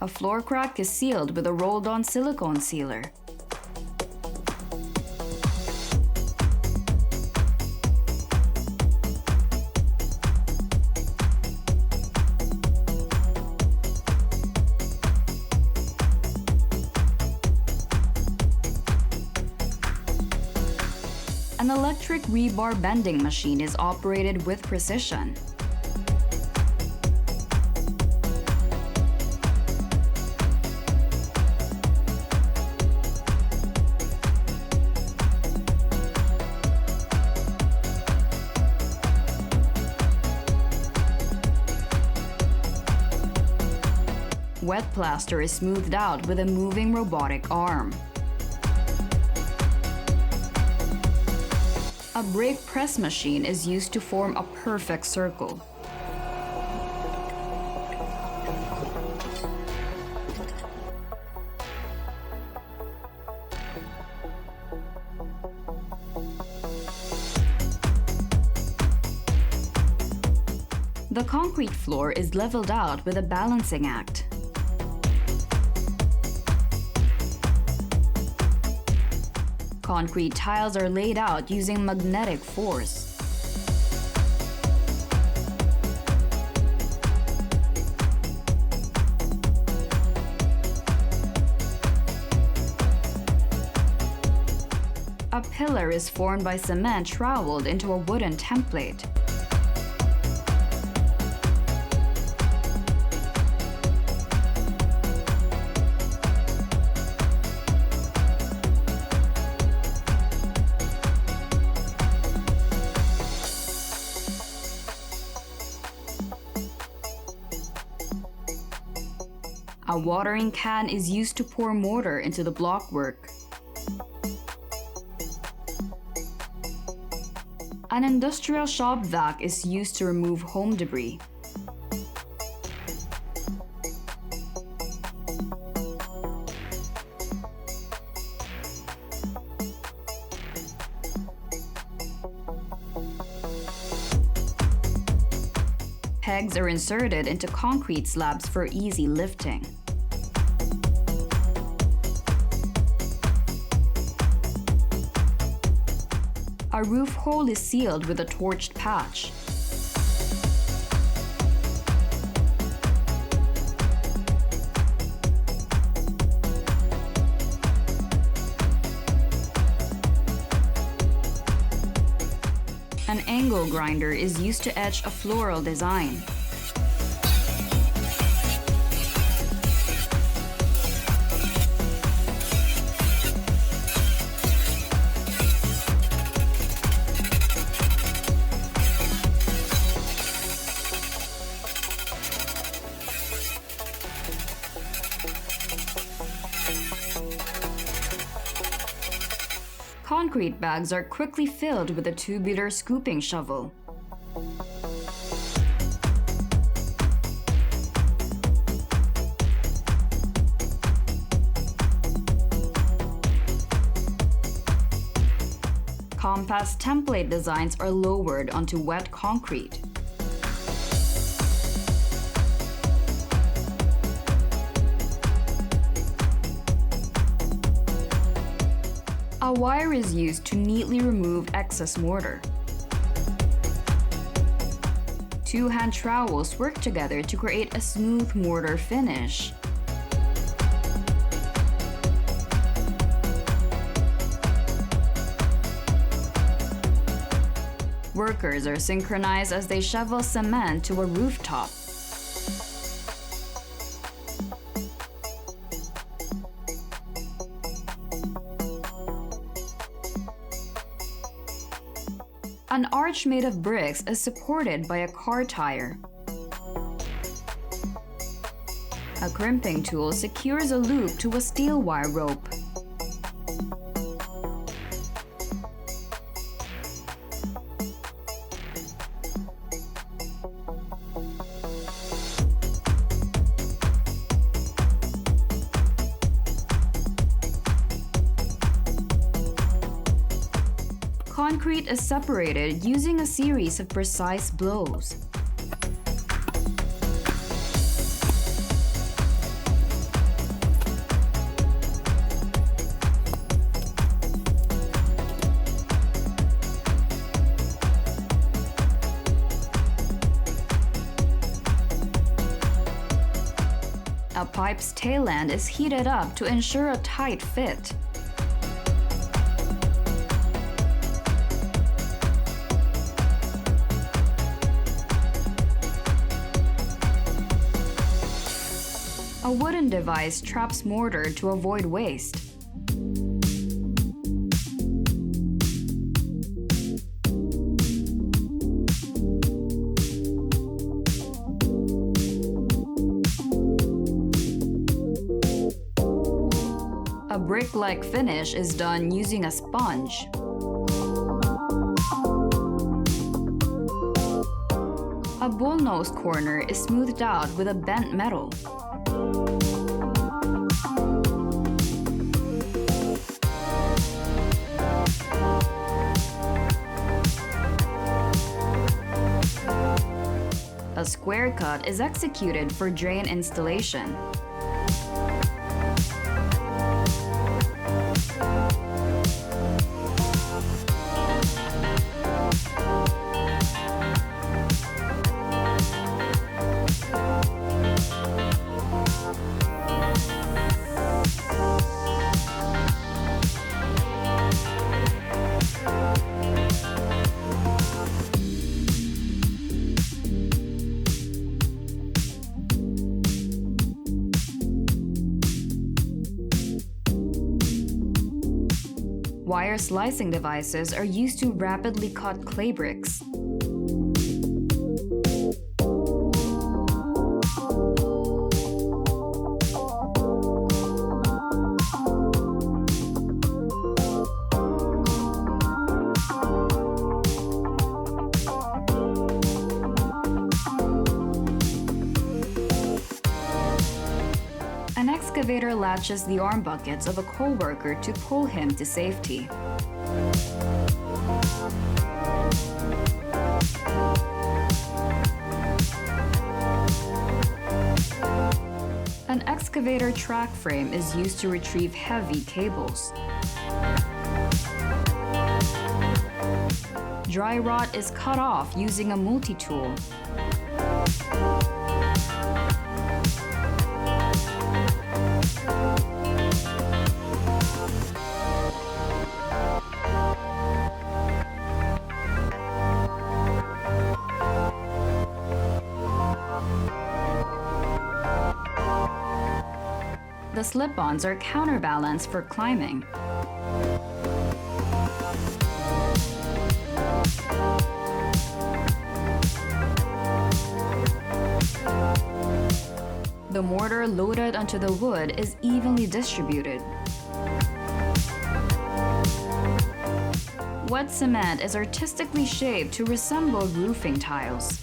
A floor crack is sealed with a rolled-on silicone sealer. An electric rebar bending machine is operated with precision. Wet plaster is smoothed out with a moving robotic arm. A brake press machine is used to form a perfect circle. The concrete floor is leveled out with a balancing act. Concrete tiles are laid out using magnetic force. A pillar is formed by cement troweled into a wooden template. A watering can is used to pour mortar into the blockwork. An industrial shop vac is used to remove home debris. Pegs are inserted into concrete slabs for easy lifting. A roof hole is sealed with a torched patch. An angle grinder is used to etch a floral design. Concrete bags are quickly filled with a tubular scooping shovel. Compass template designs are lowered onto wet concrete. A wire is used to neatly remove excess mortar. Two hand trowels work together to create a smooth mortar finish. Workers are synchronized as they shovel cement to a rooftop. An arch made of bricks is supported by a car tire. A crimping tool secures a loop to a steel wire rope. Concrete is separated using a series of precise blows. A pipe's tail end is heated up to ensure a tight fit. A wooden device traps mortar to avoid waste. A brick-like finish is done using a sponge. A bullnose corner is smoothed out with a bent metal. A square cut is executed for drain installation. Wire slicing devices are used to rapidly cut clay bricks. An excavator latches the arm buckets of a co-worker to pull him to safety. An excavator track frame is used to retrieve heavy cables. Dry rot is cut off using a multi-tool. The slip-ons are counterbalanced for climbing. The mortar loaded onto the wood is evenly distributed. Wet cement is artistically shaped to resemble roofing tiles.